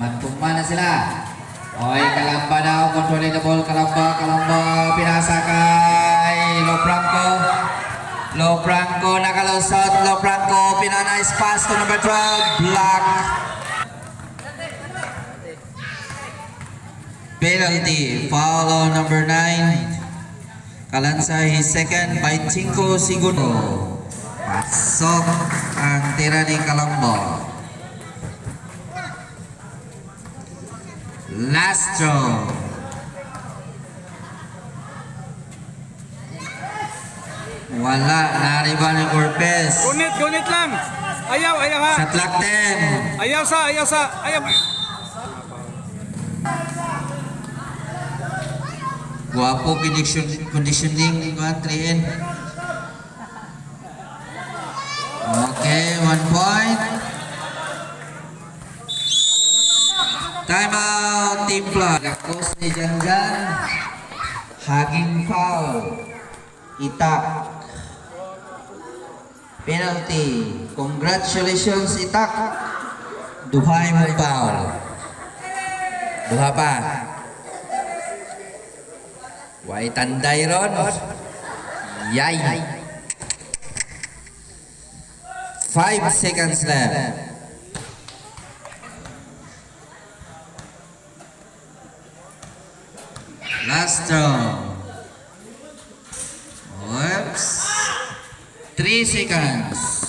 Magpuma na sila. Oy, Kalamba daw. Controlling the ball. Kalamba. Pinasa kay Lo Franco. Nakalusot. Lo Franco. Pinanice pass to number 12. Block. Penalty. Foul on number 9. Kalansa his second by 5 segundo. Pasok ang tira ni Kalamba. Lastro. Wala, nariba ni Corpez. Gunit lang. Ayaw ha. Sa clock 10. Ayaw sa. Guwapo conditioning 3N. Okay, 1 point. Time out, Team Flag. Lakos ni Janjan. Haging foul. Itak. Penalty. Congratulations, Itak. Duhay mo foul. Duha pa. Way tanday ron. Yay. 5 seconds left. Last round. Oops. 3 seconds.